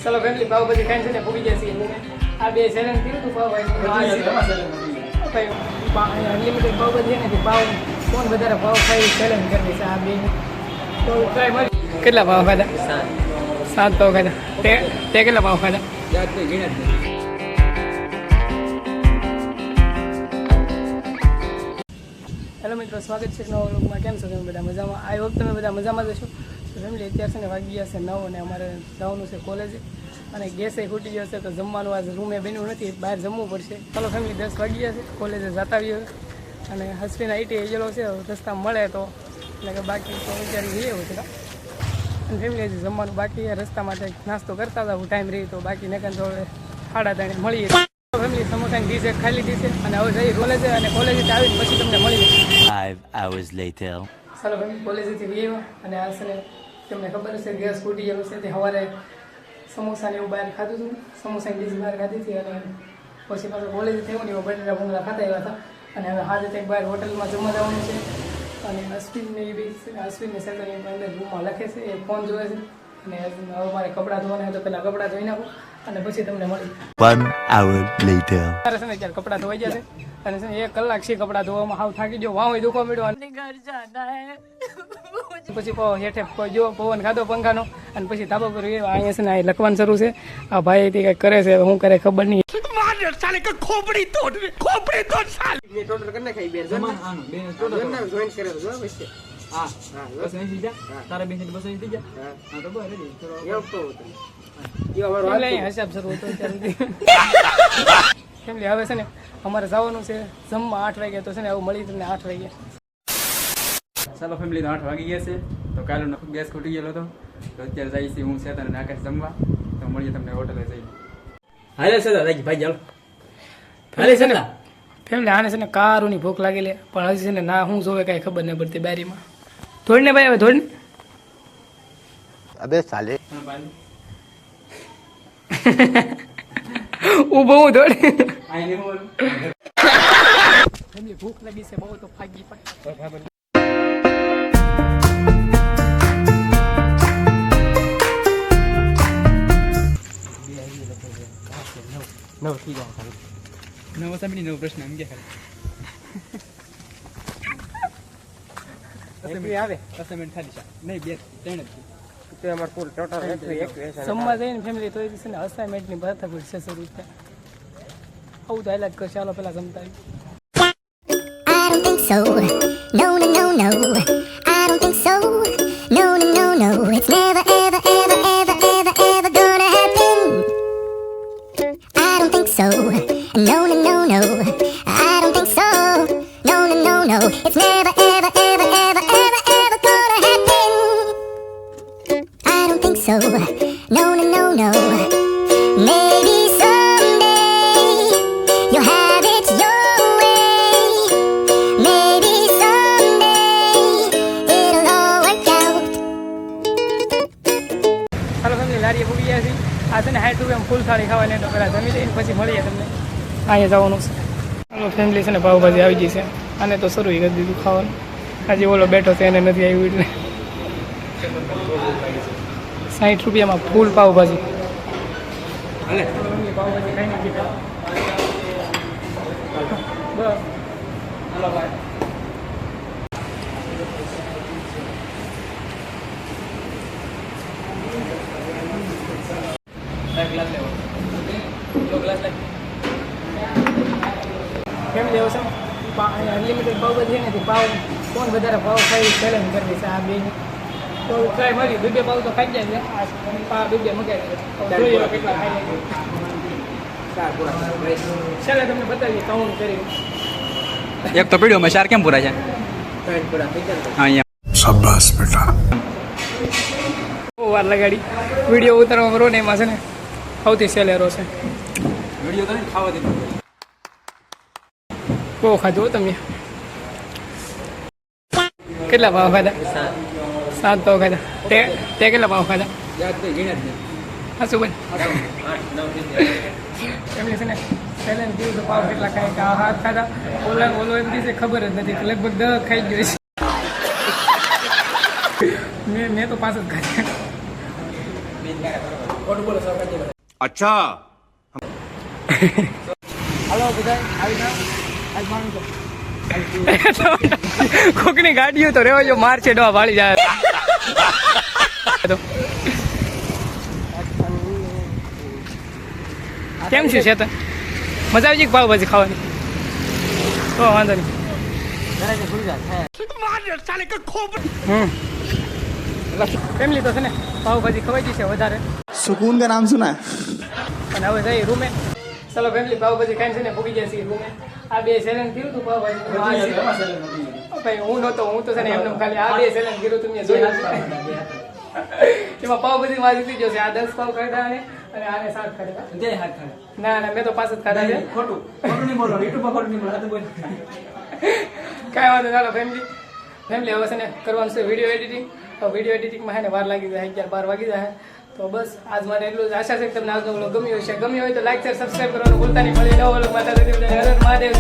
ચલો ફેમિલી પાવભાજી ખાઈને છે ને પૂરી જશે આ બે ચેલેન્જ કર્યું હતું પાવભાજી અનલિમિટેડ પાવભાજી છે ને પાવ કોણ વધારે પાવ ખાઈ ચેલેન્જ કરવી છે આ બે તો ટ્રાય મળી કેટલા પાવ ખાધા 7 પાવ ખાધા તે કેટલા પાવ ખાધા હેલો મિત્રો સ્વાગત છે નવા વ્લોગમાં કેમ છો તમે બધા મજામાં આ વખતે તમે બધા મજામાં જશો તો ફેમિલી અત્યારે છે ને વાગી ગયા છે 9 અને અમારે જવાનું છે કોલેજે અને ગેસે ખૂટી ગયો છે તો જમવાનું આજે રૂમે બન્યું નથી બહાર જમવું પડશે ચાલો ફેમિલી 10 વાગી ગયા છે કોલેજે જતા આવીએ અને હસબીન આઈટી ગયેલો છે રસ્તા મળે તો એટલે કે બાકી તો વિચારી જઈએ હોય છે અને ફેમિલી હજી જમવાનું બાકી રસ્તા માટે નાસ્તો કરતા હતા હું ટાઈમ રહી તો બાકી નકર તો 3:30 મળીએ ફેમિલી સમોસાની ડીશ ખાઈ લીધી છે અને હવે જઈ કોલેજે અને કોલેજથી આવીને પછી તમને મળી 5 hours later ચાલો ફેમિલી કોલેજથી આવ્યા અને આ છે તમને ખબર હશે ગેસ ફૂટી ગયેલો છે તે સવારે સમોસાને એવું બહાર ખાધું હતું સમોસાની ડીશ બહાર ખાધી હતી અને પછી પાછું કોલેજ થયું ને બટેટા ભૂંગળા ખાતા આવ્યા હતા અને હવે હાજર એક બહાર હોટલમાં જમવા જવાનું છે અને અશ્વિનને એ બી અશ્વિનને સેટરની અંદર રૂમમાં લખે છે એ ફોન જોવે છે અને હવે મારે કપડાં ધોવાના તો પહેલાં કપડાં ધોઈ નાખું અને પછી તમને મળી 1 hour later મારે છે ને ત્યારે કપડાં ધોવાઈ જશે અને છે ને 1 કલાક છે કપડાં ધોવામાં હાવ થાકી ગયો વાવ દુખવા મળ્યો પછી હેઠે જો પવન ખાધો પંખાનો અને પછી ધાબા પર અહીંયા છે ને લખવાનું શરૂ છે આ ભાઈ કંઈક કરે છે હું કરે ખબર નહીં ખોપડી તોડ સાલ મે ટોટલ કરી નાખી બે જમા આનો બે ટોટલ જોઈન કરે તો જો પછી હા બસ અહીં સીધા તારા બેન બસ અહીં સીધા હા તો બસ રેડી ચલો એવું તો યો અમારો હાલ હિસાબ શરૂ હતો ત્યારે ફેમિલી હવે છે ને અમારે જવાનું છે જમવા 8 વાગે તો છે ને આવું મળી તમને 8 વાગે ચાલો ફેમિલી તો 8 વાગી ગયા છે તો કાલનો ગેસ ખૂટી ગયેલો હતો તો અત્યારે જઈએ છીએ હું શેતાન અને આકાશ જમવા તો મળીએ તમને હોટલે જઈને હાલે છે દાદાજી ભાઈ ચાલો હાલે છે ને ફેમિલી આને છે ને કારુની ભૂખ લાગેલી પણ હજી છે ને ના હું જોવે કાંઈ ખબર નહીં પડતી બારીમાં થોડીને ભાઈ હવે થોડીને અબે સાલે ઊભો હું થોડી આઈને બોલ ફેમિલી ભૂખ લાગી છે બહુ તો ફાગી પણ નવો સાંભળી નવો પ્રશ્ન એમ કે ખાલી આવે અસાઇનમેન્ટ ખાલી છે નહીં 2 3 જ તો અમાર કુલ ટોટલ 1 જમવા જઈને ફેમિલી તો છે ને અસાઇનમેન્ટની ભરતા કોઈ 600 રૂપિયા આવું તો હાઈલાઇટ કર ચાલો પેલા જમતા I don't think so. No, no, no, no. I don't think so. No, no, no, no. It's never, ever, ever, ever, ever, ever gonna happen. I don't think so. No, no, no, no. I don't think so. No, no, no, no. It's never, ever, ever, ever, ever, ever gonna happen. I don't think so. No, no, no, no. Maybe someday you'll have it your way. Maybe someday it'll all work out. ચાલો family લારીએ પૂરી ગયા છે આ છે ને 60 રૂપિયા ફૂલ થાળી ખાવાની તો પહેલાં જમી લઈને પછી મળીએ તમને અહીંયા જવાનું છે ચાલો ફેમિલી છે ને પાવભાજી આવી ગઈ છે આને તો શરૂ કરી દીધું ખાવાનું હજી ઓલો બેઠો છે એને નથી આવ્યું એટલે 60 રૂપિયામાં ફૂલ પાવભાજી પાવભાજી ખાઈ નાખી બસ હાલો ભાઈ ગ્લાસ લેવો ગ્લાસ લે કેમ લેવો છે અનલિમિટેડ પાવભાજી છે ને પાવ કોણ વધારે પાવ ખાઈ ચેલેન્જ કરવી છે આ બે તો ટ્રાય મળી 2 પાવ તો ખાઈ જાય છે આ 2 મગાવી જોઈએ કેટલા ખાઈ લે ચાલે તમને બતાવીએ કાઉન્ટ કરી એક તો પીડ્યો મેં 4 કેમ પૂરા છે પૂરા થઈ ગયા હા અહીંયા શાબાશ બેટા બહુ વાર લગાડી વિડીયો ઉતારવામાં કરો ને એમાં છે ને સૌથી સેલેરો છે વિડીયો તો નહીં ખાવા દીધો બહુ ખાધું તમે કેટલા ભાવ ખાધા 7 ભાવ ખાધા તે કેટલા ભાવ ખાધા યાદ તો ગણ્યા જ નહીં હા શું ભાઈ 8 9 એમને છે ને ચેલેન્જ કર્યું તો ભાવ કેટલા ખાય કે આ 7 ખાધા ઓલો એમ દિવસે ખબર જ નથી લગભગ 10 ખાઈ ગયો છે મેં તો 5 જ ખાધા ખોટું બોલો સૌ કાઢી લો. अच्छा હાલો બધા આવી જાઓ આજ માનું તો કોકની ગાડીઓ તો રેવા જો માર છે ડવા વાળી જાય કેમ છે ચેતન મજા આવી ગઈ પાવભાજી ખાવાની તો વાંધો નહીં ફેમિલી તો છે ને પાવભાજી ખવાઈ જશે વધારે सुकून का नाम सुना है અને હવે જઈએ રૂમે ચલો ફેમિલી પાવભાજી ખાઈને છે ને પૂગી ગયા છીએ રૂમે આ બે સેલન કર્યું હતું પાવભાજી ભાઈ હું નહોતો હું તો છે ને એમને ખાલી આ બે સેલન કર્યું હતું મેં જોયું એમાં પાવભાજી માં જીતી જશે આ 10 પાવ ખાધા અને આને 7 ખાધા ના ના મેં તો 5 જ ખાધા છે ખોટું નહીં બોલો યુટ્યુબ પર ખોટું નહીં બોલો આ તો બોલ કાંઈ વાંધો ચાલો ફેમિલી હવે છે ને કરવાનું છે વિડીયો એડિટિંગ તો વિડીયો એડિટિંગમાં છે ને વાર લાગી જાય 11-12 વાગી જાય તો બસ આજ માટે એટલું જ આશા છે કે તમને આજનો વ્લોગ ગમ્યો હશે ગમ્યો હોય તો લાઈક શેર સબસ્ક્રાઈબ કરવાનું ભૂલતા નહીં મળી નવો વ્લોગ માતા મહાદેવ